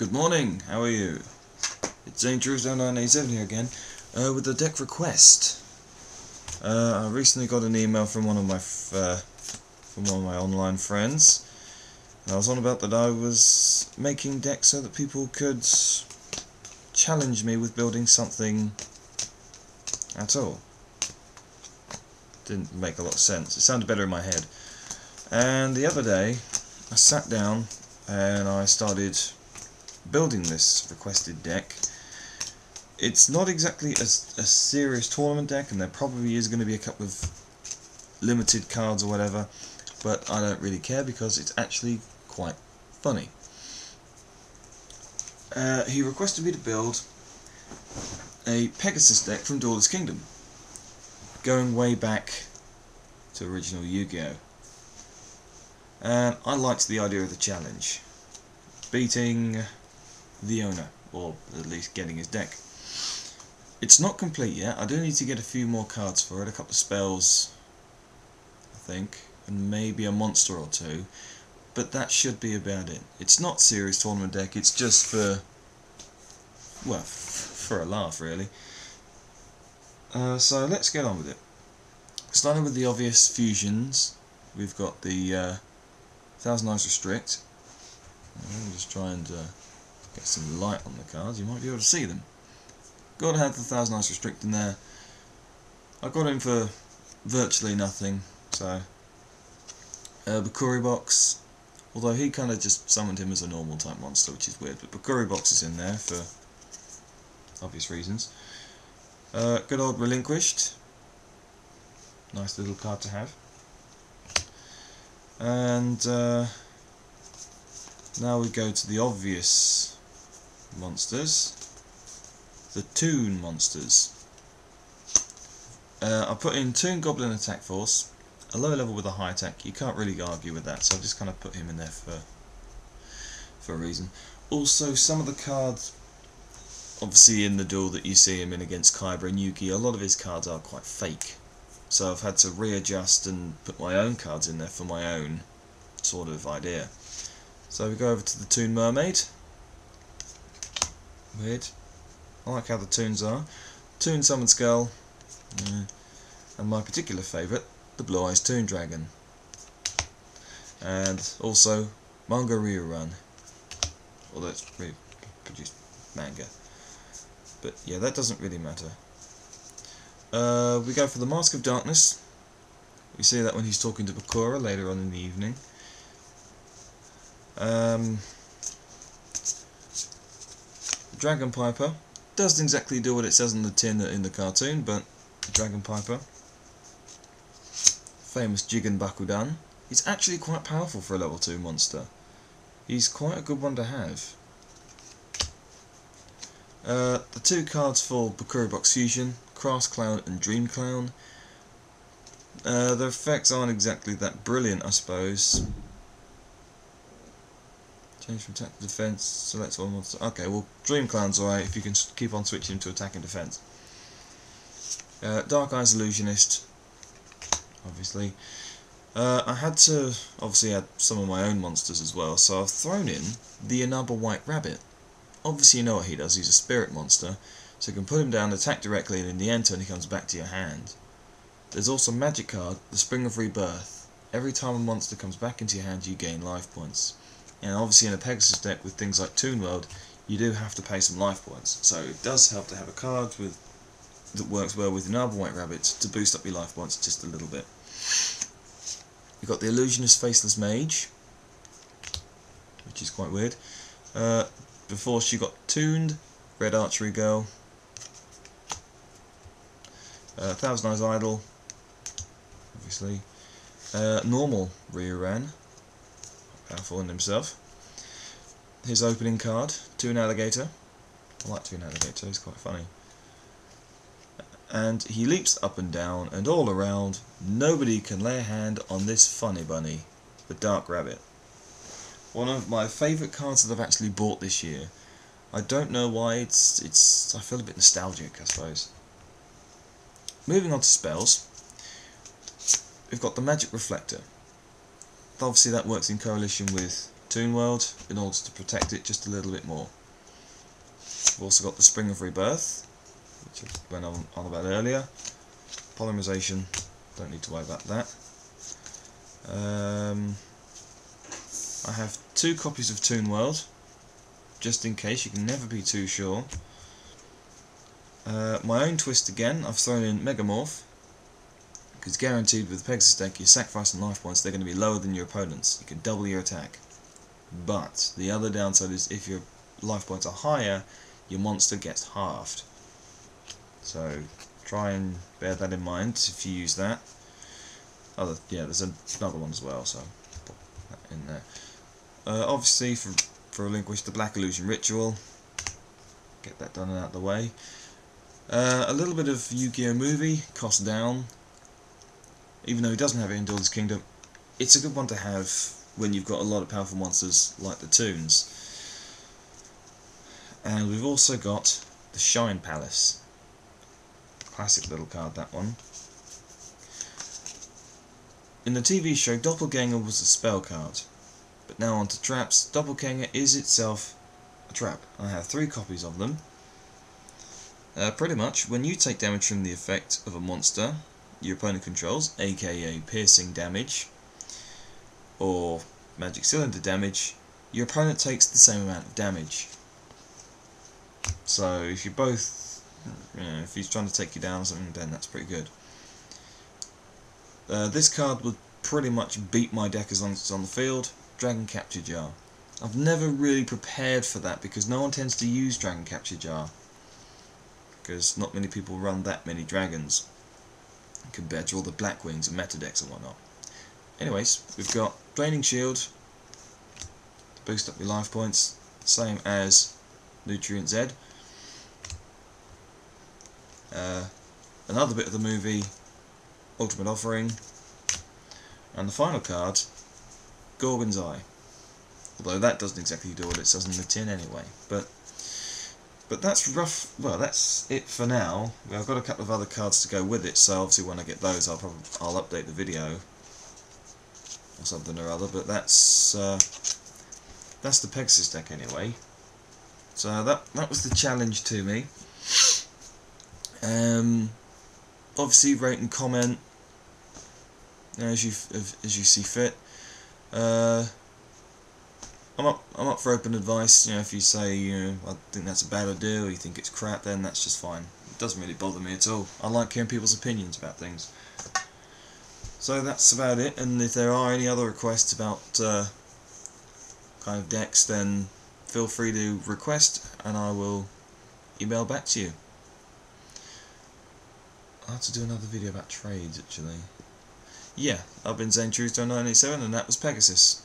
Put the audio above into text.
Good morning, how are you? It's Dangerous0987 here again, with a deck request. I recently got an email from one of my online friends. And I was on about that I was making decks so that people could challenge me with building something at all. Didn't make a lot of sense. It sounded better in my head. And the other day, I sat down and I started building this requested deck. It's not exactly a serious tournament deck, and there probably is going to be a couple of limited cards or whatever, but I don't really care because it's actually quite funny. He requested me to build a Pegasus deck from Duelist Kingdom, going way back to original Yu-Gi-Oh! And I liked the idea of the challenge, beating the owner, or at least getting his deck. It's not complete yet. I do need to get a few more cards for it, a couple of spells, I think, and maybe a monster or two, but that should be about it. It's not a serious tournament deck, it's just for, well, for a laugh really. So let's get on with it. Starting with the obvious fusions, we've got the Thousand Eyes Restrict. I'm just trying to get some light on the cards, you might be able to see them. Gotta have the Thousand Eyes Restrict in there. I got him for virtually nothing, so Bakuri Box, although he kind of just summoned him as a normal type monster, which is weird, but Bakuri Box is in there for obvious reasons. Good old Relinquished, nice little card to have. And now we go to the obvious monsters, the Toon monsters. I put in Toon Goblin Attack Force, a low level with a high attack. You can't really argue with that, so I've just kind of put him in there for a reason. Also, some of the cards, obviously in the duel that you see him in against Kyber and Yugi, a lot of his cards are quite fake. So I've had to readjust and put my own cards in there for my own sort of idea. So we go over to the Toon Mermaid. Weird. I like how the Toons are. Toon Summon Skull. And my particular favourite, the Blue Eyes Toon Dragon. And also Manga Rerun. Although it's produced manga. But yeah, that doesn't really matter. We go for the Mask of Darkness. We see that when he's talking to Bakura later on in the evening. Dragon Piper doesn't exactly do what it says on the tin in the cartoon, but Dragon Piper. Famous Jigen Bakudan. He's actually quite powerful for a level 2 monster. He's quite a good one to have. The two cards for Bakura Box Fusion, Crass Clown and Dream Clown. Their effects aren't exactly that brilliant, I suppose. Change from attack to defense, select one monster. Okay, well, Dream Clown's alright if you can keep on switching to attack and defense. Dark Eyes Illusionist, obviously. I had to obviously add some of my own monsters as well, so I've thrown in the Inaba White Rabbit. Obviously you know what he does, he's a spirit monster, so you can put him down, attack directly, and in the end turn he comes back to your hand. There's also a magic card, the Spring of Rebirth. Every time a monster comes back into your hand you gain life points. And obviously in a Pegasus deck with things like Toon World, you do have to pay some life points, so it does help to have a card that works well with Inaba White Rabbit to boost up your life points just a little bit. You've got the Illusionist Faceless Mage, which is quite weird. Before she got tuned, Red Archery Girl, Thousand Eyes Idol, obviously, normal Rioran, powerful in himself. His opening card, Toon Alligator. I like Toon Alligator, he's quite funny. And he leaps up and down and all around. Nobody can lay a hand on this funny bunny, the Dark Rabbit. One of my favourite cards that I've actually bought this year. I don't know why, I feel a bit nostalgic, I suppose. Moving on to spells, we've got the Magic Reflector. Obviously that works in coalition with Toon World in order to protect it just a little bit more. We've also got the Spring of Rebirth, which I went on about earlier. Polymerization, don't need to worry about that. I have 2 copies of Toon World, just in case, you can never be too sure. My own twist again, I've thrown in Megamorph, because guaranteed with the Pegasus deck, your sacrifice and life points, they're going to be lower than your opponent's. You can double your attack. But the other downside is if your life points are higher, your monster gets halved. So try and bear that in mind if you use that. Yeah, there's another one as well, so put that in there. Obviously, for Relinquish, the Black Illusion Ritual. Get that done and out of the way. A little bit of Yu-Gi-Oh! Movie, cost down. Even though he doesn't have it in Duelist Kingdom, it's a good one to have when you've got a lot of powerful monsters like the Toons. And we've also got the Shine Palace. Classic little card, that one. In the TV show, Doppelganger was a spell card. But now on to traps. Doppelganger is itself a trap. I have 3 copies of them. Pretty much, when you take damage from the effect of a monster your opponent controls, aka piercing damage, or magic cylinder damage, your opponent takes the same amount of damage. So if you both, if he's trying to take you down or something, then that's pretty good. This card would pretty much beat my deck as long as it's on the field. Dragon Capture Jar. I've never really prepared for that because no one tends to use Dragon Capture Jar, because not many people run that many dragons compared to all the Black Wings and meta decks and whatnot. Anyways, we've got Draining Shield to boost up your life points, same as Nutrient Z. Another bit of the movie, Ultimate Offering, and the final card, Gorgon's Eye. Although that doesn't exactly do what it says in the tin anyway. But that's rough. Well, that's it for now. I've got a couple of other cards to go with it, so obviously when I get those, I'll update the video or something or other. But that's the Pegasus deck anyway. So that was the challenge to me. Obviously, rate and comment as you see fit. I'm up for open advice. If you say I think that's a bad idea, or you think it's crap, then that's just fine. It doesn't really bother me at all. I like hearing people's opinions about things. So that's about it. And if there are any other requests about kind of decks, then feel free to request, and I will email back to you. I'll have to do another video about trades actually. Yeah, I've been Zane Truesdale 987, and that was Pegasus.